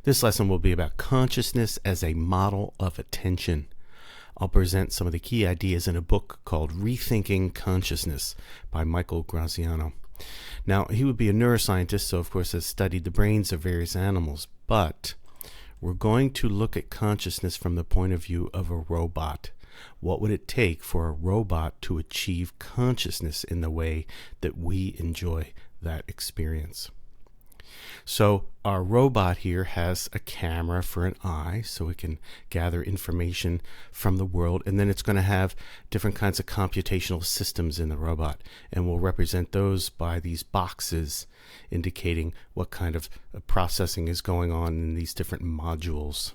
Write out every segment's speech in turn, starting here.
This lesson will be about consciousness as a model of attention. I'll present some of the key ideas in a book called Rethinking Consciousness by Graziano. Now, he would be a neuroscientist, so of course has studied the brains of various animals, but we're going to look at consciousness from the point of view of a robot. What would it take for a robot to achieve consciousness in the way that we enjoy that experience? So our robot here has a camera for an eye, so it can gather information from the world, and then it's going to have different kinds of computational systems in the robot, and we'll represent those by these boxes indicating what kind of processing is going on in these different modules.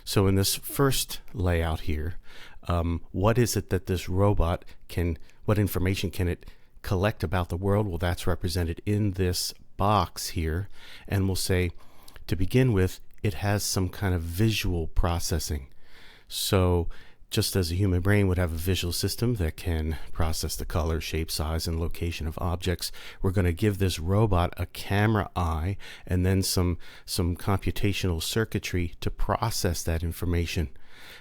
So in this first layout here, what is it that this robot what information can it collect about the world? Well, that's represented in this box here, and we'll say, to begin with, it has some kind of visual processing. So just as a human brain would have a visual system that can process the color, shape, size, and location of objects, we're going to give this robot a camera eye and then some computational circuitry to process that information.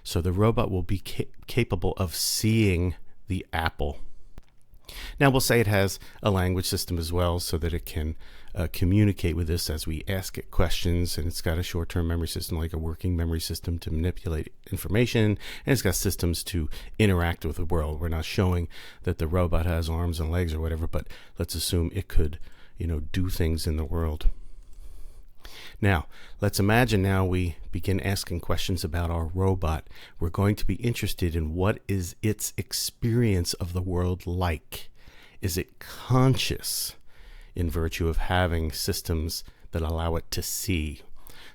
So the robot will be capable of seeing the apple. Now we'll say it has a language system as well, so that it can communicate with us as we ask it questions, and it's got a short-term memory system, like a working memory system, to manipulate information, and it's got systems to interact with the world. We're not showing that the robot has arms and legs or whatever, but let's assume it could, do things in the world. Now, let's imagine now we begin asking questions about our robot. We're going to be interested in what is its experience of the world like. Is it conscious in virtue of having systems that allow it to see?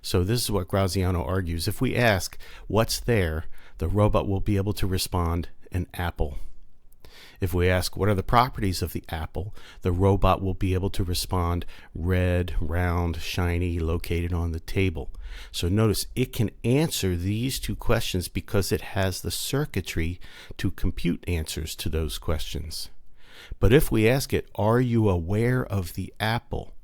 So this is what Graziano argues. If we ask, what's there, the robot will be able to respond, an apple. If we ask, what are the properties of the apple, the robot will be able to respond, red, round, shiny, located on the table. So notice it can answer these two questions because it has the circuitry to compute answers to those questions. But if we ask it, are you aware of the apple?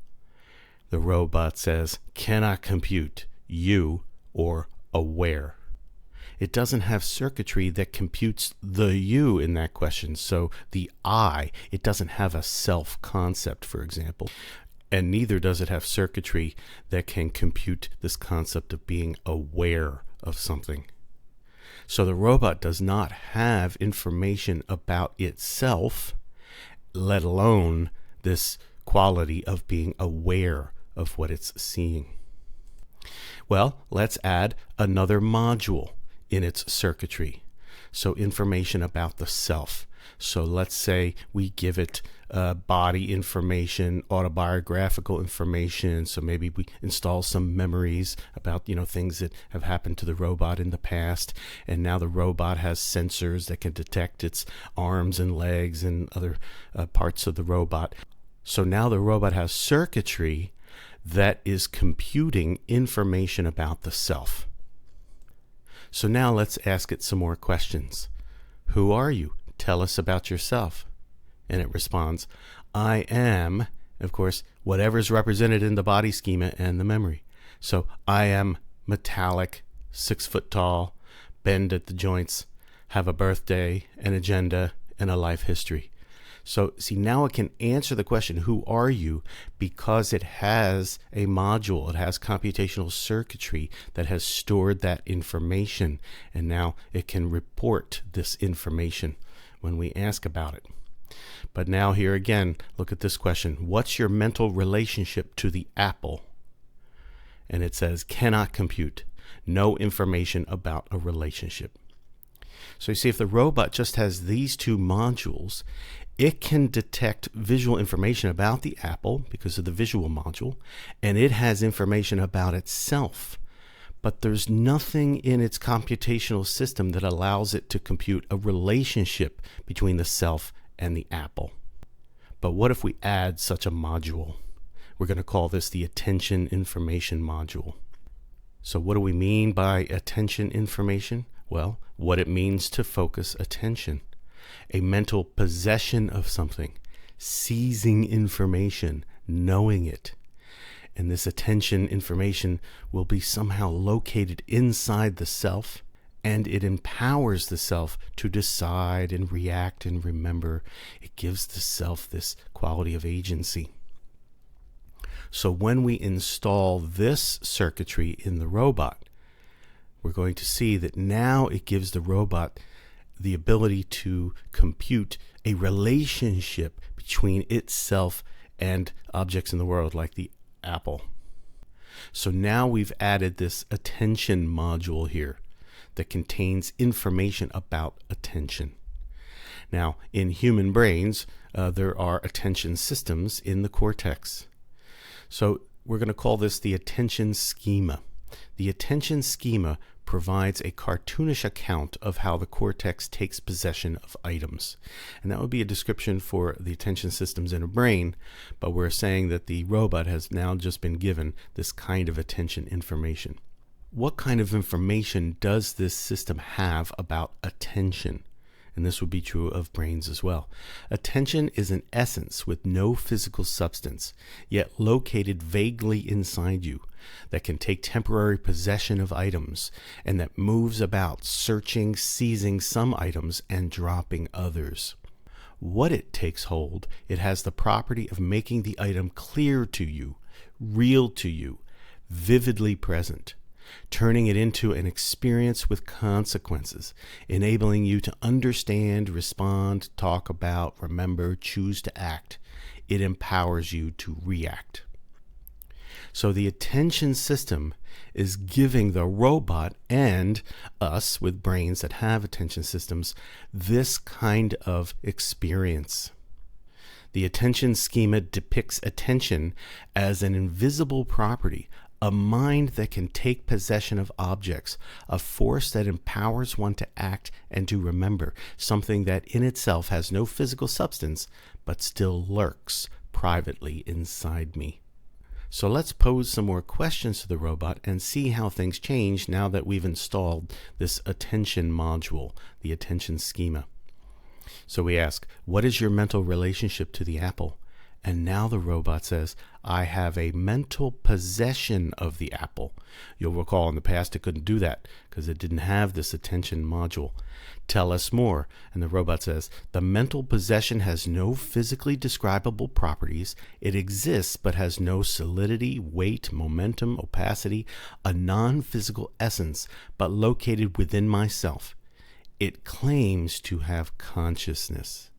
The robot says, cannot compute you or aware. It doesn't have circuitry that computes the you in that question. So the I, it doesn't have a self-concept, for example. And neither does it have circuitry that can compute this concept of being aware of something. So the robot does not have information about itself, let alone this quality of being aware of what it's seeing. Well, let's add another module in its circuitry. So information about the self. So let's say we give it body information, autobiographical information. So maybe we install some memories about things that have happened to the robot in the past, and now the robot has sensors that can detect its arms and legs and other parts of the robot. So now the robot has circuitry that is computing information about the self. So now let's ask it some more questions. Who are you? Tell us about yourself. And it responds, I am, of course, whatever's represented in the body schema and the memory. So I am metallic, 6 foot tall, bend at the joints, have a birthday, an agenda, and a life history. So see, now it can answer the question, who are you? Because it has a module, it has computational circuitry that has stored that information, and now it can report this information when we ask about it. But now here again, look at this question. What's your mental relationship to the apple? And it says, cannot compute. No information about a relationship. So you see, if the robot just has these two modules, it can detect visual information about the apple because of the visual module, and it has information about itself. But there's nothing in its computational system that allows it to compute a relationship between the self and the apple. But what if we add such a module? We're going to call this the attention information module. So what do we mean by attention information? Well, what it means to focus attention. A mental possession of something, seizing information, knowing it. And this attention information will be somehow located inside the self, and it empowers the self to decide and react and remember. It gives the self this quality of agency. So when we install this circuitry in the robot, we're going to see that now it gives the robot the ability to compute a relationship between itself and objects in the world, like the apple. So now we've added this attention module here that contains information about attention. Now, in human brains, there are attention systems in the cortex. So we're going to call this the attention schema. The attention schema provides a cartoonish account of how the cortex takes possession of items. And that would be a description for the attention systems in a brain, but we're saying that the robot has now just been given this kind of attention information. What kind of information does this system have about attention? And this would be true of brains as well. Attention is an essence with no physical substance, yet located vaguely inside you, that can take temporary possession of items, and that moves about, searching, seizing some items, and dropping others. What it takes hold, it has the property of making the item clear to you, real to you, vividly present, turning it into an experience with consequences, enabling you to understand, respond, talk about, remember, choose to act. It empowers you to react. So the attention system is giving the robot and us with brains that have attention systems this kind of experience. The attention schema depicts attention as an invisible property, a mind that can take possession of objects, a force that empowers one to act and to remember, something that in itself has no physical substance, but still lurks privately inside me. So let's pose some more questions to the robot and see how things change now that we've installed this attention module, the attention schema. So we ask, what is your mental relationship to the apple? And now the robot says, I have a mental possession of the apple. You'll recall in the past it couldn't do that because it didn't have this attention module. Tell us more. And the robot says, the mental possession has no physically describable properties. It exists but has no solidity, weight, momentum, opacity, a non-physical essence, but located within myself. It claims to have consciousness.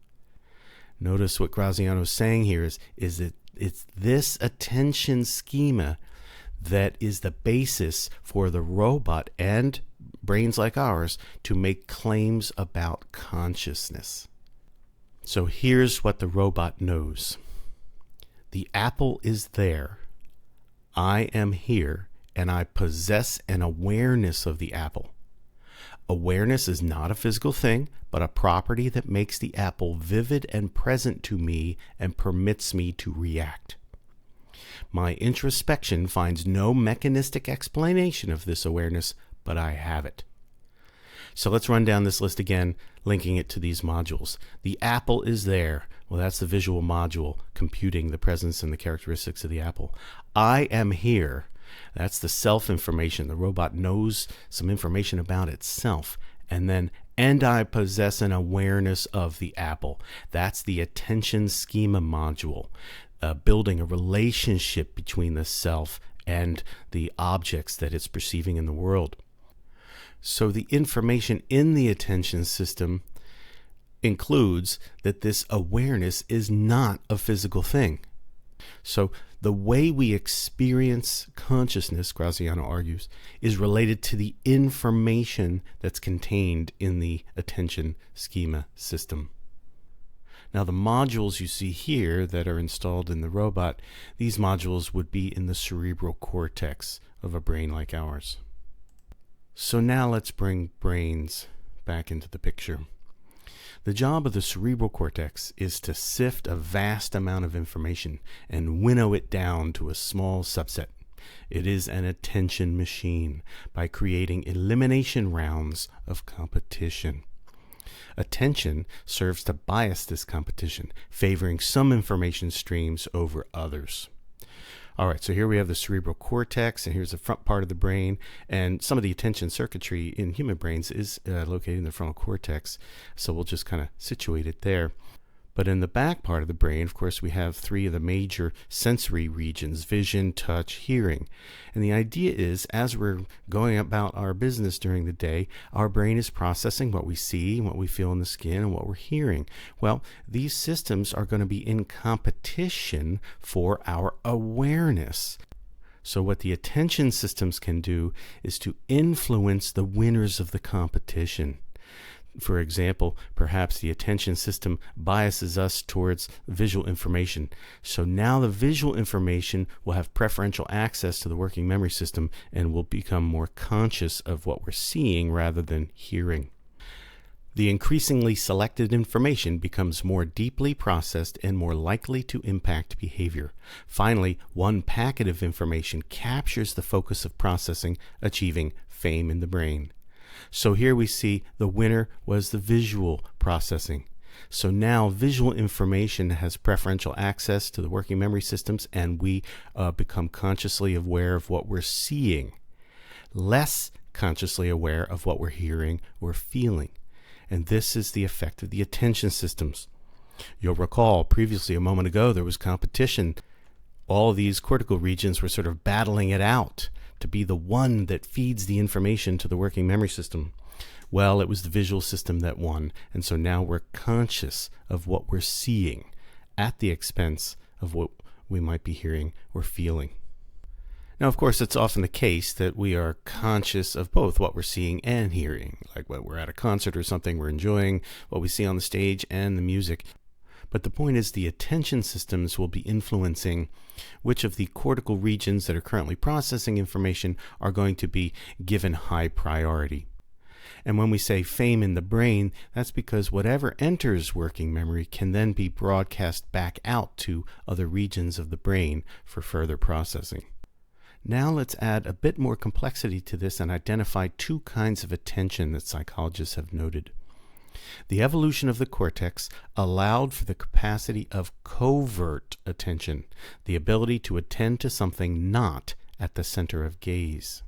Notice what Graziano is saying here is that it's this attention schema that is the basis for the robot and brains like ours to make claims about consciousness. So here's what the robot knows. The apple is there. I am here, and I possess an awareness of the apple. Awareness is not a physical thing, but a property that makes the apple vivid and present to me and permits me to react. My introspection finds no mechanistic explanation of this awareness, but I have it. So let's run down this list again, linking it to these modules. The apple is there. Well, that's the visual module, computing the presence and the characteristics of the apple. I am here. That's the self-information. The robot knows some information about itself. And I possess an awareness of the apple. That's the attention schema module, building a relationship between the self and the objects that it's perceiving in the world. So the information in the attention system includes that this awareness is not a physical thing. So the way we experience consciousness, Graziano argues, is related to the information that's contained in the attention schema system. Now the modules you see here that are installed in the robot, these modules would be in the cerebral cortex of a brain like ours. So now let's bring brains back into the picture. The job of the cerebral cortex is to sift a vast amount of information and winnow it down to a small subset. It is an attention machine by creating elimination rounds of competition. Attention serves to bias this competition, favoring some information streams over others. All right, so here we have the cerebral cortex, and here's the front part of the brain, and some of the attention circuitry in human brains is located in the frontal cortex, so we'll just kind of situate it there. But in the back part of the brain, of course, we have three of the major sensory regions: vision, touch, hearing. And the idea is, as we're going about our business during the day, our brain is processing what we see, what we feel in the skin, and what we're hearing. Well, these systems are going to be in competition for our awareness. So what the attention systems can do is to influence the winners of the competition. For example, perhaps the attention system biases us towards visual information. So now the visual information will have preferential access to the working memory system and will become more conscious of what we're seeing rather than hearing. The increasingly selected information becomes more deeply processed and more likely to impact behavior. Finally, one packet of information captures the focus of processing, achieving fame in the brain. So here we see the winner was the visual processing. So now visual information has preferential access to the working memory systems, and we become consciously aware of what we're seeing, less consciously aware of what we're hearing or feeling. And this is the effect of the attention systems. You'll recall previously, a moment ago, there was competition. All of these cortical regions were sort of battling it out to be the one that feeds the information to the working memory system. Well, it was the visual system that won, and so now we're conscious of what we're seeing at the expense of what we might be hearing or feeling. Now, of course, it's often the case that we are conscious of both what we're seeing and hearing. Like when we're at a concert or something, we're enjoying what we see on the stage and the music. But the point is, the attention systems will be influencing which of the cortical regions that are currently processing information are going to be given high priority. And when we say fame in the brain, that's because whatever enters working memory can then be broadcast back out to other regions of the brain for further processing. Now let's add a bit more complexity to this and identify two kinds of attention that psychologists have noted. The evolution of the cortex allowed for the capacity of covert attention, the ability to attend to something not at the center of gaze.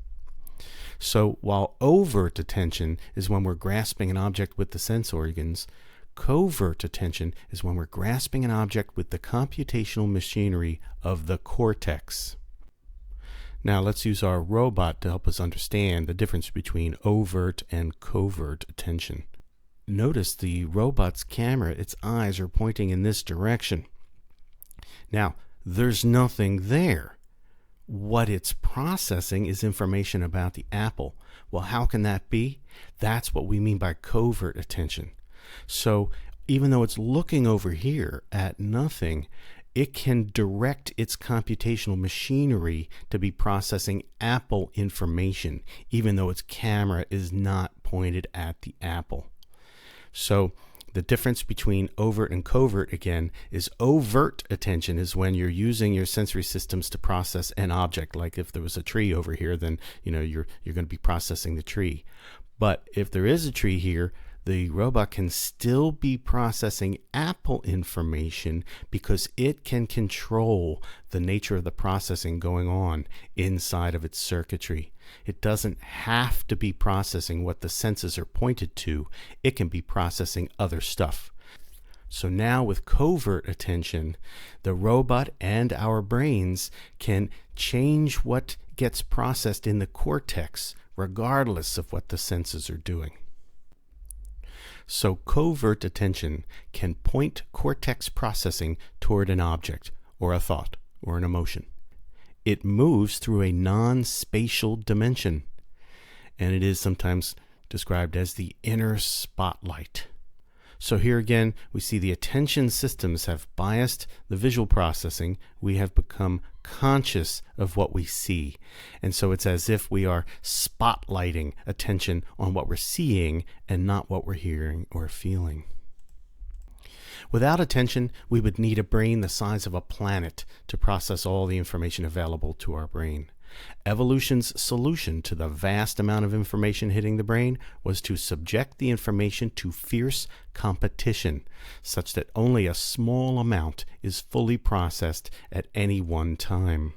So while overt attention is when we're grasping an object with the sense organs, covert attention is when we're grasping an object with the computational machinery of the cortex. Now let's use our robot to help us understand the difference between overt and covert attention. Notice the robot's camera, its eyes are pointing in this direction. Now, there's nothing there. What it's processing is information about the apple. Well, how can that be? That's what we mean by covert attention. So, even though it's looking over here at nothing, it can direct its computational machinery to be processing apple information, even though its camera is not pointed at the apple. So the difference between overt and covert, again, is overt attention is when you're using your sensory systems to process an object. Like if there was a tree over here, then you're going to be processing the tree. But if there is a tree here, the robot can still be processing apple information because it can control the nature of the processing going on inside of its circuitry. It doesn't have to be processing what the senses are pointed to. It can be processing other stuff. So now with covert attention, the robot and our brains can change what gets processed in the cortex regardless of what the senses are doing. So covert attention can point cortex processing toward an object or a thought or an emotion. It moves through a non-spatial dimension, and it is sometimes described as the inner spotlight. So here again, we see the attention systems have biased the visual processing. We have become conscious of what we see. And so it's as if we are spotlighting attention on what we're seeing and not what we're hearing or feeling. Without attention, we would need a brain the size of a planet to process all the information available to our brain. Evolution's solution to the vast amount of information hitting the brain was to subject the information to fierce competition, such that only a small amount is fully processed at any one time.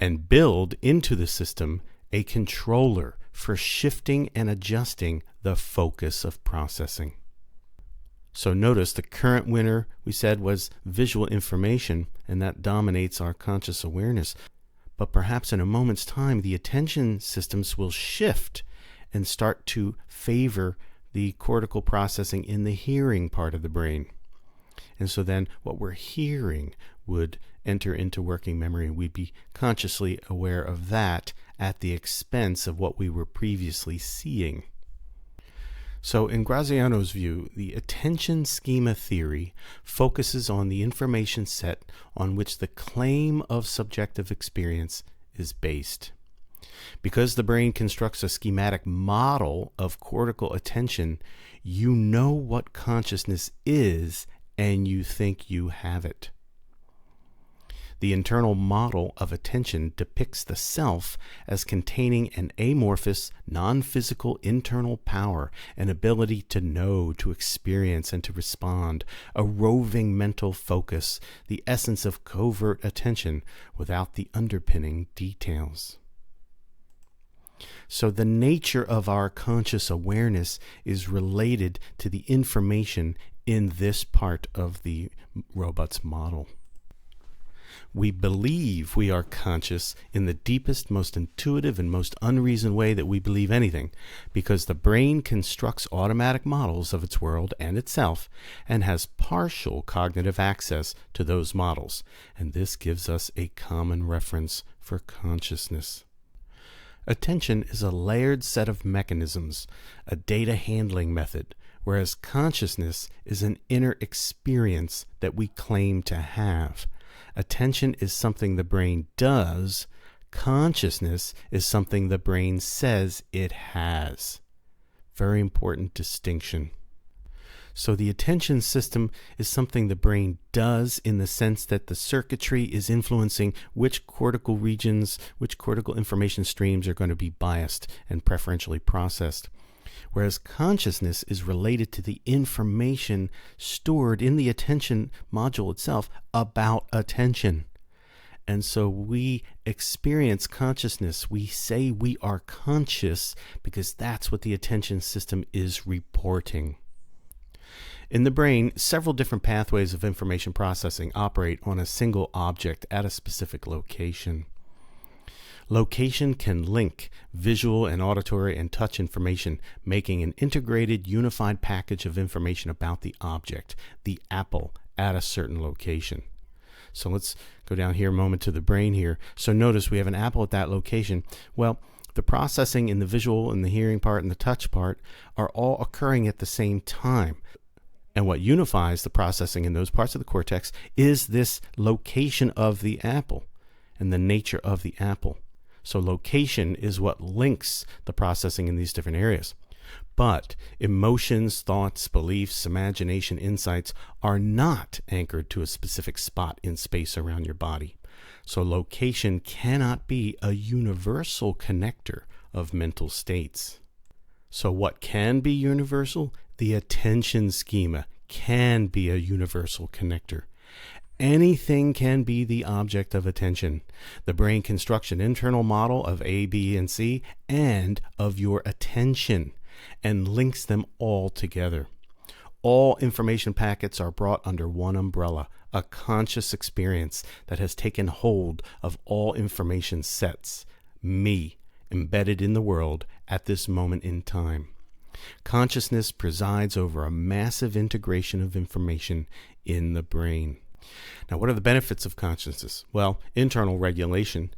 and build into the system a controller for shifting and adjusting the focus of processing. So notice the current winner, we said, was visual information, and that dominates our conscious awareness. But perhaps in a moment's time, the attention systems will shift and start to favor the cortical processing in the hearing part of the brain. And so then what we're hearing would enter into working memory. We'd be consciously aware of that at the expense of what we were previously seeing. So in Graziano's view, the attention schema theory focuses on the information set on which the claim of subjective experience is based. Because the brain constructs a schematic model of cortical attention, you know what consciousness is and you think you have it. The internal model of attention depicts the self as containing an amorphous, non-physical internal power, an ability to know, to experience, and to respond, a roving mental focus, the essence of covert attention without the underpinning details. So the nature of our conscious awareness is related to the information in this part of the robot's model. We believe we are conscious in the deepest, most intuitive, and most unreasoned way that we believe anything, because the brain constructs automatic models of its world and itself, and has partial cognitive access to those models, and this gives us a common reference for consciousness. Attention is a layered set of mechanisms, a data handling method, whereas consciousness is an inner experience that we claim to have. Attention is something the brain does. Consciousness is something the brain says it has. Very important distinction. So the attention system is something the brain does in the sense that the circuitry is influencing which cortical regions, which cortical information streams are going to be biased and preferentially processed. Whereas consciousness is related to the information stored in the attention module itself about attention. And so we experience consciousness. We say we are conscious because that's what the attention system is reporting. In the brain, several different pathways of information processing operate on a single object at a specific location. Location can link visual and auditory and touch information, making an integrated, unified package of information about the object, the apple, at a certain location. So let's go down here a moment to the brain here. So notice we have an apple at that location. Well, the processing in the visual and the hearing part and the touch part are all occurring at the same time. And what unifies the processing in those parts of the cortex is this location of the apple and the nature of the apple. So location is what links the processing in these different areas. But emotions, thoughts, beliefs, imagination, insights are not anchored to a specific spot in space around your body. So location cannot be a universal connector of mental states. So what can be universal? The attention schema can be a universal connector. Anything can be the object of attention. The brain constructs an internal model of A, B, and C and of your attention and links them all together. All information packets are brought under one umbrella, a conscious experience that has taken hold of all information sets, me, embedded in the world at this moment in time. Consciousness presides over a massive integration of information in the brain. Now, what are the benefits of consciousness? Well, internal regulation,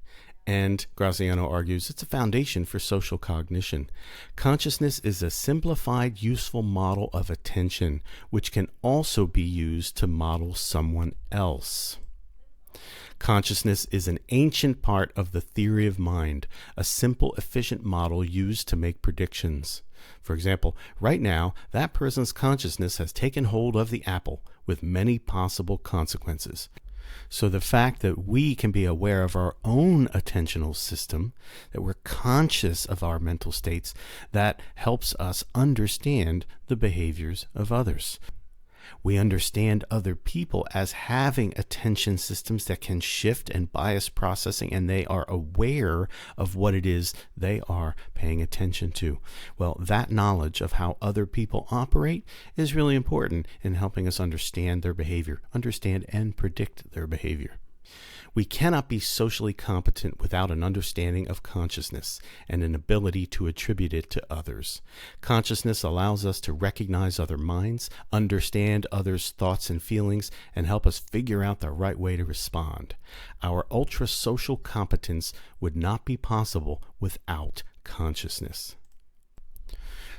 and Graziano argues it's a foundation for social cognition. Consciousness is a simplified, useful model of attention, which can also be used to model someone else. Consciousness is an ancient part of the theory of mind, a simple, efficient model used to make predictions. For example, right now, that person's consciousness has taken hold of the apple with many possible consequences. So the fact that we can be aware of our own attentional system, that we're conscious of our mental states, that helps us understand the behaviors of others. We understand other people as having attention systems that can shift and bias processing, and they are aware of what it is they are paying attention to. Well, that knowledge of how other people operate is really important in helping us understand their behavior, understand and predict their behavior. We cannot be socially competent without an understanding of consciousness and an ability to attribute it to others. Consciousness allows us to recognize other minds, understand others' thoughts and feelings, and help us figure out the right way to respond. Our ultra-social competence would not be possible without consciousness.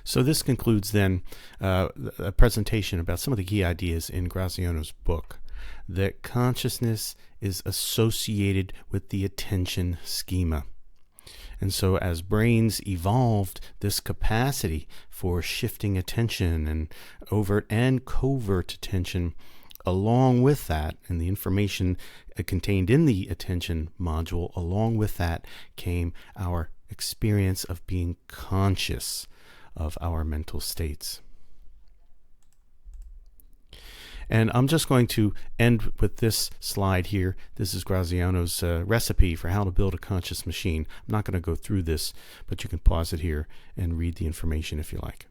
So this concludes then a presentation about some of the key ideas in Graziano's book, that consciousness is associated with the attention schema. And so as brains evolved this capacity for shifting attention and overt and covert attention, along with that, and the information contained in the attention module, along with that came our experience of being conscious of our mental states. And I'm just going to end with this slide here. This is Graziano's recipe for how to build a conscious machine. I'm not going to go through this, but you can pause it here and read the information if you like.